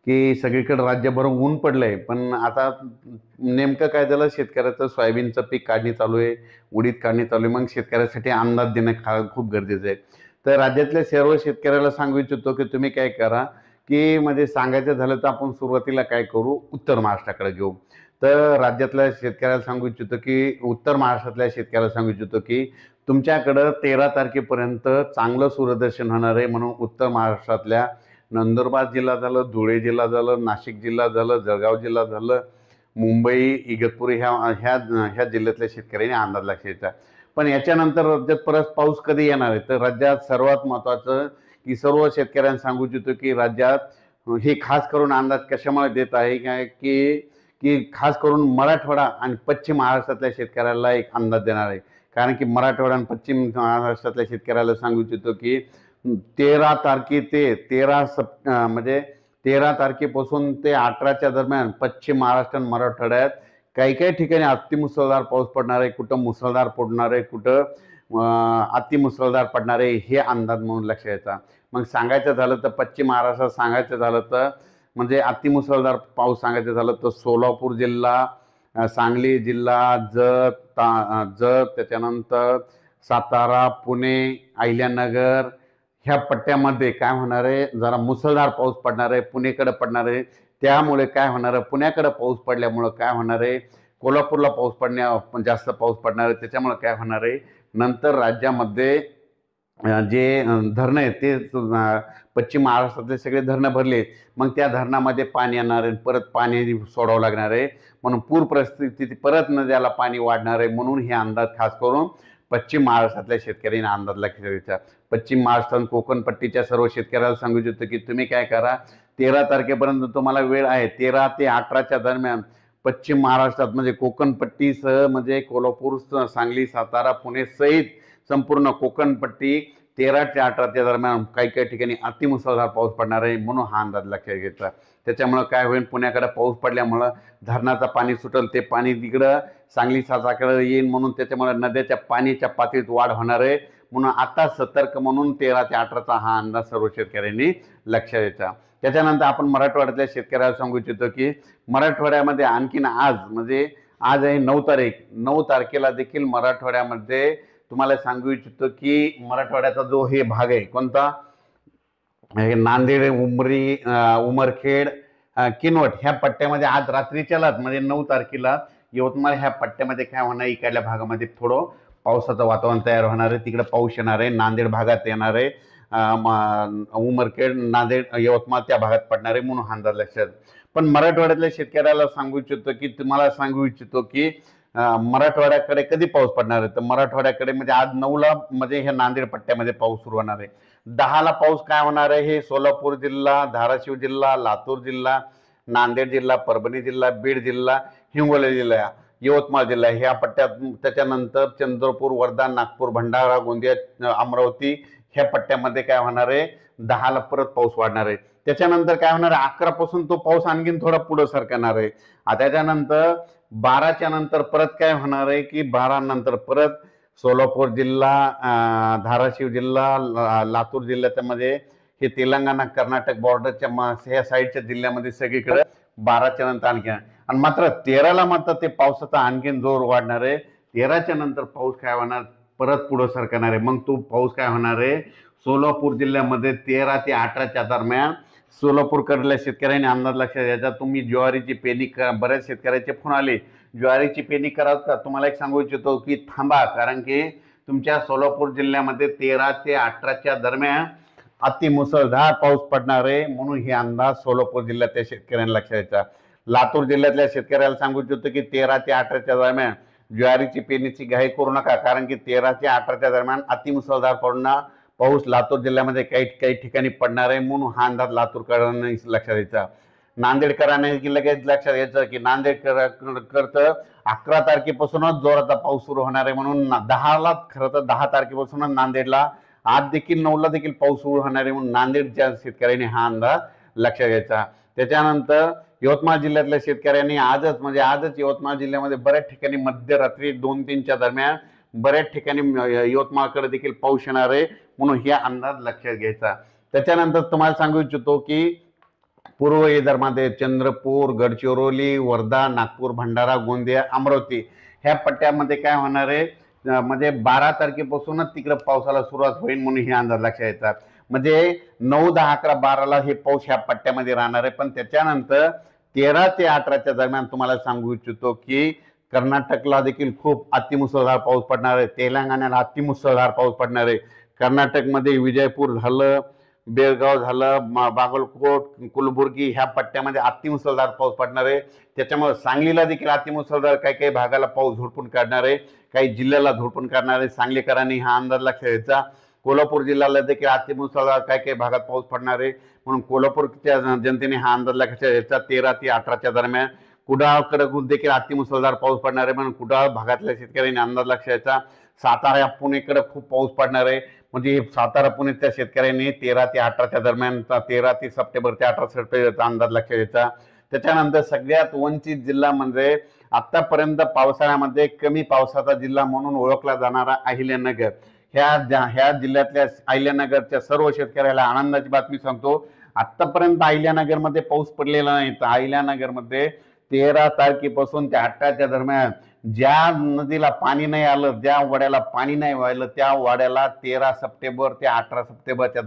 की सगळीकडे राज्यभर ऊन पडलंय, पण आता नेमकं काय झालं, शेतकऱ्याचं सोयाबीनचं पीक काढणी चालू आहे, उडीद काढणी चालू आहे. मग शेतकऱ्यासाठी अंदाज देणं खूप गरजेचं आहे. तर राज्यातल्या सर्व शेतकऱ्याला सांगू इच्छितो की तुम्ही काय करा, की म्हणजे सांगायचं झालं तर आपण सुरुवातीला काय करू, उत्तर महाराष्ट्राकडे घेऊ. तर राज्यातल्या शेतकऱ्याला सांगू इच्छितो की उत्तर महाराष्ट्रातल्या शेतकऱ्याला सांगू इच्छितो की तुमच्याकडं 13 तारखेपर्यंत चांगलं सूर्यदर्शन होणार आहे. म्हणून उत्तर महाराष्ट्रातल्या नंदुरबार जिल्हा झालं, धुळे जिल्हा झालं, नाशिक जिल्हा झालं, जळगाव जिल्हा झालं, मुंबई, इगतपुरी ह्या ह्या ह्या जिल्ह्यातल्या शेतकऱ्यांनी अंदाज लक्षात घ्यायचा. पण याच्यानंतर राज्यात परत पाऊस कधी येणार आहे, तर राज्यात सर्वात महत्त्वाचं की सर्व शेतकऱ्यांना सांगू इच्छितो की राज्यात हे खास करून अंदाज कशामुळे देत आहे काय की की खास करून मराठवाडा आणि पश्चिम महाराष्ट्रातल्या शेतकऱ्याला एक अंदाज देणार आहे. कारण की मराठवाडा आणि पश्चिम महाराष्ट्रातल्या शेतकऱ्याला सांगू इच्छितो की 13 तारखे ते म्हणजे 13 तारखेपासून ते 18च्या दरम्यान पश्चिम महाराष्ट्र आणि मराठवाड्यात काही काही ठिकाणी अतिमुसळधार पाऊस पडणार आहे, कुठं मुसळधार पडणार आहे, कुठं अतिमुसळधार पडणार आहे, हे अंदाज म्हणून लक्षात घ्यायचा. मग सांगायचं झालं तर पश्चिम महाराष्ट्रात सांगायचं झालं तर म्हणजे अतिमुसळधार पाऊस सांगायचं झालं तर सोलापूर जिल्हा, सांगली जिल्हा, जत, त्याच्यानंतर सातारा, पुणे, अहिल्यानगर ह्या पट्ट्यामध्ये काय होणार आहे, जरा मुसळधार पाऊस पडणार आहे, पुणेकडे पडणार आहे. त्यामुळे काय होणार आहे, पुण्याकडे पाऊस पडल्यामुळं काय होणार आहे, कोल्हापूरला जास्त पाऊस पडणार आहे. त्याच्यामुळे काय होणार आहे, नंतर राज्यामध्ये जे धरणं आहेत ते पश्चिम महाराष्ट्रातले सगळे धरणं भरले, मग त्या धरणामध्ये पाणी येणार आहे, परत पाणी सोडावं लागणार आहे. म्हणून पूर परिस्थिती परत नद्याला पाणी वाढणार आहे. म्हणून हे अंदाज खास करून पश्चिम महाराष्ट्रातल्या शेतकऱ्यांनी अंदाज लक्षात घ्यायचा. पश्चिम महाराष्ट्र आणि कोकण पट्टीच्या सर्व शेतकऱ्याला सांगू इच्छितो की तुम्ही काय करा, 13 तारखेपर्यंत तुम्हाला वेळ आहे. 13 ते 18च्या दरम्यान पश्चिम महाराष्ट्रात म्हणजे कोकण पट्टीसह म्हणजे कोल्हापूर, सांगली, सातारा, पुणे सहित संपूर्ण कोकणपट्टी 13 ते 18च्या दरम्यान काही काही ठिकाणी अतिमुसळधार पाऊस पडणार आहे. म्हणून हा अंदाज लक्षात घ्यायचा. त्याच्यामुळं काय होईल, पुण्याकडे पाऊस पडल्यामुळं धरणाचं पाणी सुटेल, ते पाणी तिकडं सांगली साताराकडे येईल. म्हणून त्याच्यामुळे नद्याच्या पाण्याच्या पातळीत वाढ होणार आहे. म्हणून आता सतर्क म्हणून 13 ते 18चा हा अंदाज सर्व शेतकऱ्यांनी लक्षात द्यायचा. त्याच्यानंतर आपण मराठवाड्यातल्या शेतकऱ्याला सांगू इच्छितो की मराठवाड्यामध्ये आणखीन आज म्हणजे आज आहे 9 तारीख, 9 तारखेला देखील मराठवाड्यामध्ये तुम्हाला सांगू इच्छितो की मराठवाड्याचा जो हे भाग आहे कोणता, नांदेड, उमरी, उमरखेड, किनवट ह्या पट्ट्यामध्ये आज रात्रीच्यालाच म्हणजे 9 तारखेला यवतमाळ ह्या पट्ट्यामध्ये काय होणार, इकडल्या भागामध्ये थोडं पावसाचं वातावरण तयार होणार आहे. तिकडे पाऊस येणार आहे. नांदेड भागात येणार आहे, उमरखेड, नांदेड, यवतमाळ त्या भागात पडणार आहे. म्हणून अंदाज लक्षात. पण मराठवाड्यातल्या शेतकऱ्याला सांगू इच्छितो की तुम्हाला सांगू इच्छितो की मराठवाड्याकडे कधी पाऊस पडणार आहे, तर मराठवाड्याकडे म्हणजे आज 9ला म्हणजे हे नांदेड पट्ट्यामध्ये पाऊस सुरू होणार आहे. 10ला पाऊस काय होणार आहे, हे सोलापूर जिल्हा, धाराशिव जिल्हा, लातूर जिल्हा, नांदेड जिल्हा, परभणी जिल्हा, बीड जिल्हा, हिंगोली जिल्हा, यवतमाळ जिल्हा ह्या पट्ट्यात. त्याच्यानंतर चंद्रपूर, वर्धा, नागपूर, भंडारा, गोंदिया, अमरावती ह्या पट्ट्यामध्ये काय होणार आहे, 10ला परत पाऊस वाढणार आहे. त्याच्यानंतर काय होणार आहे, 11 पासून तो पाऊस आणखीन थोडा पुढे सरकणार आहे. त्याच्यानंतर 12च्या नंतर परत काय होणार आहे की 12 नंतर परत सोलापूर जिल्हा, धाराशिव जिल्हा, लातूर जिल्ह्याच्या मध्ये हे तेलंगणा कर्नाटक बॉर्डरच्या ह्या साईडच्या जिल्ह्यामध्ये सगळीकडे 12च्या नंतर आणखी. आणि मात्र 13ला मात्र ते पावसाचा आणखीन जोर वाढणार आहे. 13च्या नंतर पाऊस काय होणार, परत पुढे सरकणार आहे. मग तो पाऊस काय होणार आहे, सोलापूर जिल्ह्यामध्ये 13 ते 18च्या दरम्यान सोलापूरकडल्या शेतकऱ्यांनी अंदाज लक्षात द्यायचा. तुम्ही ज्वारीची पेरणी करा. बऱ्याच शेतकऱ्याचे फोन आले, ज्वारीची पेरणी करा का. तुम्हाला एक सांगू इच्छितो की थांबा, कारण की तुमच्या सोलापूर जिल्ह्यामध्ये 13 ते 18च्या दरम्यान अतिमुसळधार पाऊस पडणार आहे. म्हणून हे अंदाज सोलापूर जिल्ह्यातल्या शेतकऱ्यांना लक्षात द्यायचा. लातूर जिल्ह्यातल्या शेतकऱ्याला सांगू इच्छितो की 13 ते 18च्या दरम्यान ज्वारीची पेरणीची घाई करू नका, कारण की 13 ते 18च्या दरम्यान अतिमुसळधार पाऊस लातूर जिल्ह्यामध्ये काही काही ठिकाणी पडणार आहे. म्हणून हा अंदाज लातूरकरांनी लक्षात द्यायचा. नांदेडकरांनी लगेच लक्षात घ्यायचं की नांदेडकर 11 तारखेपासूनच जोराचा पाऊस सुरू होणार आहे. म्हणून 10ला खरं तर 10 तारखेपासूनच नांदेडला आज देखील 9ला देखील पाऊस सुरू होणार आहे. म्हणून नांदेडच्या शेतकऱ्यांनी हा अंदाज लक्षात घ्यायचा. त्याच्यानंतर यवतमाळ जिल्ह्यातल्या शेतकऱ्यांनी आजच यवतमाळ जिल्ह्यामध्ये बऱ्याच ठिकाणी मध्यरात्री 2-3च्या दरम्यान बऱ्याच ठिकाणी यवतमाळकडे देखील पाऊस येणार आहे. म्हणून हे अंदाज लक्षात घ्यायचा. त्याच्यानंतर तुम्हाला सांगू इच्छितो की पूर्व विदर्भामध्ये चंद्रपूर, गडचिरोली, वर्धा, नागपूर, भंडारा, गोंदिया, अमरावती ह्या पट्ट्यामध्ये काय होणार आहे, म्हणजे 12 तारखेपासूनच तिकडे पावसाला सुरुवात होईल म्हणून हे अंदाज लक्षात येतात. म्हणजे 9, 10, 11, 12ला हे पाऊस ह्या पट्ट्यामध्ये राहणार आहे. पण त्याच्यानंतर 13 ते 18च्या दरम्यान तुम्हाला सांगू इच्छितो की कर्नाटकला देखील खूप अतिमुसळधार पाऊस पडणार आहे. तेलंगणाला अतिमुसळधार पाऊस पडणार आहे. कर्नाटकमध्ये विजयपूर झालं, बेळगाव झालं, बागलकोट, कलबुर्गी ह्या पट्ट्यामध्ये अतिमुसळधार पाऊस पडणार आहे. त्याच्यामुळे सांगलीला देखील अतिमुसळधार काही काही भागाला पाऊस झोडपून काढणार आहे, काही जिल्ह्याला झोडपून काढणार आहे. सांगलीकरांनी हा अंदाज लक्षात घ्यायचा. कोल्हापूर जिल्ह्याला देखील अतिमुसळधार काही काही भागात पाऊस पडणार आहे, म्हणून कोल्हापूरच्या जनतेने हा अंदाज लक्षात घ्यायचा. 13 ते 18च्या दरम्यान कुडाळकडे देखील अतिमुसळधार पाऊस पडणार आहे, म्हणून कुडाळ भागातल्या शेतकऱ्यांनी अंदाज लक्षात घ्यायचा. सातारा पुणेकडे खूप पाऊस पडणार आहे, म्हणजे सातारा पुण्याच्या शेतकऱ्यांनी 13 ते 18च्या दरम्यान 13 ते सप्टेंबर ते 18 सप्टेंबरचा अंदाज लक्षात घ्यायचा. त्याच्यानंतर सगळ्यात वंचित जिल्हा म्हणजे आतापर्यंत पावसाळ्यामध्ये कमी पावसाचा जिल्हा म्हणून ओळखला जाणारा अहिल्यानगर. ह्या जिल्ह्यातल्या अहिल्यानगरच्या सर्व शेतकऱ्याला आनंदाची बातमी सांगतो. आतापर्यंत अहिल्यानगरमध्ये पाऊस पडलेला नाही. तर अहिल्यानगरमध्ये 13 तारखेपासून ते 18च्या दरम्यान ज्या नदीला पाणी नाही आलं, ज्या वाड्याला पाणी नाही वाहिलं, त्या वाड्याला 13 सप्टेंबर ते 18 सप्टेंबरच्या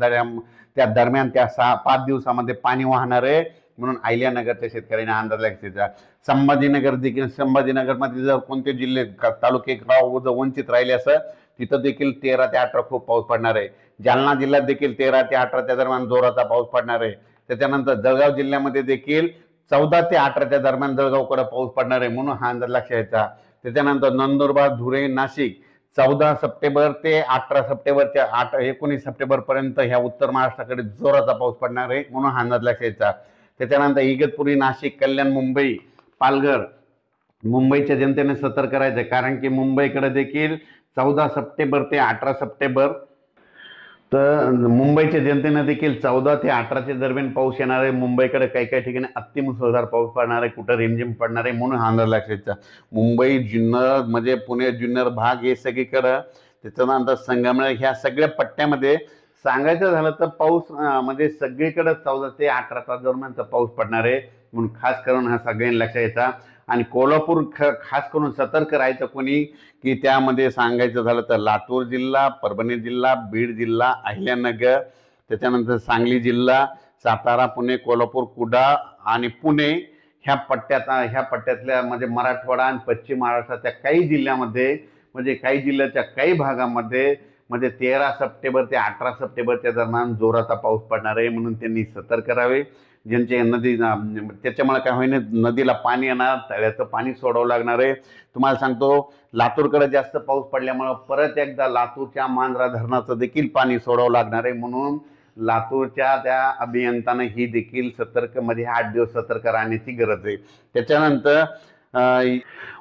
दरम्यान त्या 5 दिवसामध्ये पाणी वाहणार आहे, म्हणून अहिल्यानगरच्या शेतकऱ्यांनी अंदाज लागला. संभाजीनगर देखील, संभाजीनगरमध्ये जर कोणते जिल्हे तालुके गाव वंचित राहिले असं तिथं देखील 13 ते 18 खूप पाऊस पडणार आहे. जालना जिल्ह्यात देखील 13 ते 18च्या दरम्यान जोराचा पाऊस पडणार आहे. त्याच्यानंतर जळगाव जिल्ह्यामध्ये देखील 14 ते 18च्या दरम्यान जळगावकडे पाऊस पडणार आहे, म्हणून हा अंदाज लक्षात घ्यायचा. त्याच्यानंतर नंदुरबार, धुळे, नाशिक 14 सप्टेंबर ते 18 सप्टेंबरच्या 19 सप्टेंबर पर्यंत ह्या उत्तर महाराष्ट्राकडे जोराचा पाऊस पडणार आहे, म्हणून हा अंदाज लक्षात घ्यायचा. त्याच्यानंतर इगतपुरी, नाशिक, कल्याण, मुंबई, पालघर, मुंबईच्या जनतेने सतर्क राहायचं, कारण की मुंबईकडे देखील 14 सप्टेंबर ते 18 सप्टेंबर तर मुंबईच्या जनतेनं देखील 14 ते 18च्या दरम्यान पाऊस येणार आहे. मुंबईकडे काही काही ठिकाणी अतिमुसळधार पाऊस पडणार आहे, कुठं रिमझिम पडणार आहे, म्हणून हा अंदाज लक्षात. मुंबई, जुन्नर म्हणजे पुणे जुन्नर भाग हे सगळीकडं, त्याच्यानंतर संगमनेर ह्या सगळ्या पट्ट्यामध्ये सांगायचं झालं तर पाऊस म्हणजे सगळीकडे 14 ते 18च्या दरम्यानचा पाऊस पडणार आहे, म्हणून खास करून हा सगळ्यांनी लक्षात घ्यायचा. आणि कोल्हापूर खास करून सतर्क राहायचं कोणी की त्यामध्ये सांगायचं झालं तर लातूर जिल्हा, परभणी जिल्हा, बीड जिल्हा, अहिल्यानगर, त्याच्यानंतर सांगली जिल्हा, सातारा, पुणे, कोल्हापूर, कुडाळ आणि पुणे ह्या पट्ट्यातल्या म्हणजे मराठवाडा आणि पश्चिम महाराष्ट्राच्या काही जिल्ह्यामध्ये, म्हणजे काही जिल्ह्याच्या काही भागामध्ये म्हणजे 13 सप्टेंबर ते 18 सप्टेंबरच्या दरम्यान जोराचा पाऊस पडणार आहे, म्हणून त्यांनी सतर्क राहावे. ज्यांचे नदी त्याच्यामुळे काय होईना नदीला पाणी येणार, तळ्याचं पाणी सोडावं लागणार आहे. तुम्हाला सांगतो लातूरकडे जास्त पाऊस पडल्यामुळं परत एकदा लातूरच्या मांजरा धरणाचं देखील पाणी सोडावं लागणार आहे, म्हणून लातूरच्या त्या अभियंत्यानं ही देखील मध्ये 8 दिवस सतर्क राहण्याची गरज आहे. त्याच्यानंतर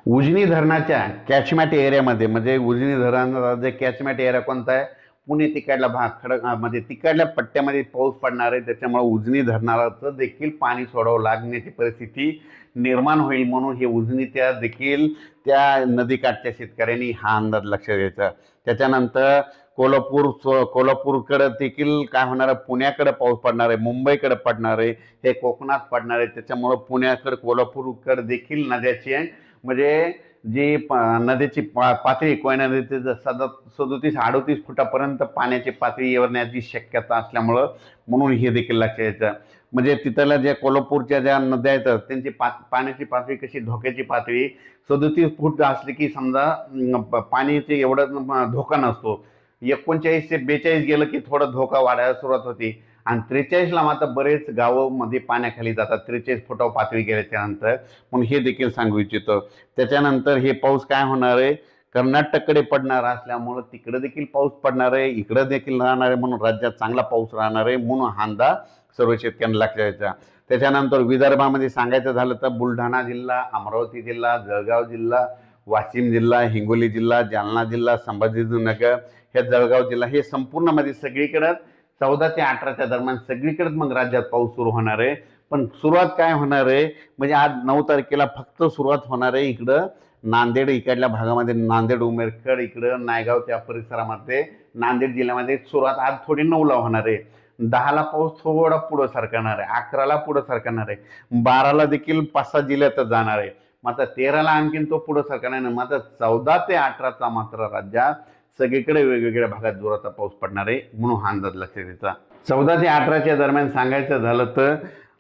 उजनी धरणाच्या कॅचमॅट एरियामध्ये, म्हणजे उजनी धरणाचा जे कॅचमॅट एरिया कोणता आहे, पुणे तिकडला भाग म्हणजे तिकडल्या पट्ट्यामध्ये पाऊस पडणार आहे, त्याच्यामुळे उजनी धरणाचं देखील पाणी सोडावं लागण्याची परिस्थिती निर्माण होईल, म्हणून हे उजनीच्या देखील त्या नदीकाठच्या शेतकऱ्यांनी हा अंदाज लक्षात घ्यायचा. त्याच्यानंतर कोल्हापूरकडे देखील काय होणार आहे, पुण्याकडे पाऊस पडणार आहे, मुंबईकडे पडणार आहे, हे कोकणात पडणार आहे. त्याच्यामुळं पुण्याकडे कोल्हापूरकडे देखील नद्याची म्हणजे जी नदीची पातळी कोयना नदीची 37-38 फुटापर्यंत पाण्याची पातळी येण्याची शक्यता असल्यामुळं म्हणून हे देखील लक्षात घ्यायचं. म्हणजे तिथल्या ज्या कोल्हापूरच्या ज्या नद्या आहेत त्यांची पाण्याची पातळी कशी, धोक्याची पातळी 37 फूट असली की समजा पाण्याची एवढा धोका नसतो. 39 ते 42 गेलं की थोडा धोका वाढायला सुरुवात होती, आणि 43ला मात्र बरेच गावं मध्ये पाण्याखाली जातात 43 फुटावर पातळी गेल्याच्या नंतर, म्हणून हे देखील सांगू इच्छितो. त्याच्यानंतर हे पाऊस काय होणार आहे, कर्नाटककडे पडणार असल्यामुळं तिकडे देखील पाऊस पडणार आहे, इकडे देखील राहणार आहे, म्हणून राज्यात चांगला पाऊस राहणार आहे, म्हणून हा अंदाज सर्व शेतकऱ्यांना लक्षात घ्यायचा. त्याच्यानंतर विदर्भामध्ये सांगायचं झालं तर बुलढाणा जिल्हा, अमरावती जिल्हा, जळगाव जिल्हा, वाशिम जिल्हा, हिंगोली जिल्हा, जालना जिल्हा, संभाजीनगर, हे जळगाव जिल्हा, हे संपूर्ण मध्ये सगळीकडे 14 ते 18च्या दरम्यान सगळीकडे मग राज्यात पाऊस सुरू होणार आहे. पण सुरुवात काय होणार आहे, म्हणजे आज 9 तारखेला फक्त सुरुवात होणार आहे इकडं नांदेड इकडल्या भागामध्ये, नांदेड, उमेरखेड, इकडं नायगाव त्या परिसरामध्ये, नांदेड जिल्ह्यामध्ये सुरुवात आज थोडी 9ला होणार आहे. 10ला पाऊस थोडा पुढं सरकणार आहे, 11ला पुढं सरकणार आहे, 12ला देखील 5-6 जिल्ह्यातच जाणार आहे. मग आता 13ला आणखीन तो पुढं सरकणार नाही. मग आता 14 ते 18चा मात्र राज्यात सगळीकडे वेगवेगळ्या भागात जोराचा पाऊस पडणार आहे, म्हणून हा अंदाज लक्षात घ्यायचा. 14 ते 18च्या दरम्यान सांगायचं झालं तर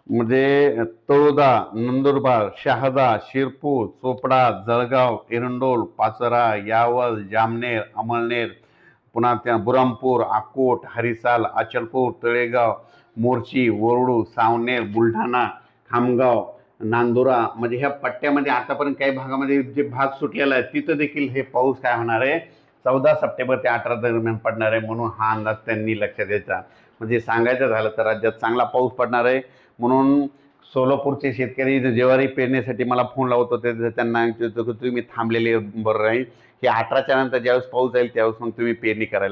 म्हणजे तळोदा, नंदुरबार, शहादा, शिरपूर, चोपडा, जळगाव, एरंडोल, पाचोरा, यावल, जामनेर, अमळनेर, पुन्हा त्या बुरहानपूर, अकोट, हरिसाल, अचलपूर, तळेगाव, मोर्शी, वरुड, सावनेर, बुलढाणा, खामगाव, नांदुरा म्हणजे ह्या पट्ट्यामध्ये आतापर्यंत काही भागामध्ये जे भाग सुटलेला आहे तिथं देखील हे पाऊस काय होणार आहे 14 सप्टेंबर ते 18 दरम्यान पडणार आहे, म्हणून हा अंदाज त्यांनी लक्षात द्यायचा. म्हणजे सांगायचं झालं तर राज्यात चांगला पाऊस पडणार आहे. म्हणून सोलापूरचे शेतकरी ज्वारी पेरण्यासाठी मला फोन लावत होते, त्यांना तुम्ही थांबलेले बरं राहील, हे 18च्या नंतर ज्यावेळेस पाऊस जाईल त्यावेळेस मग तुम्ही पेरणी करायला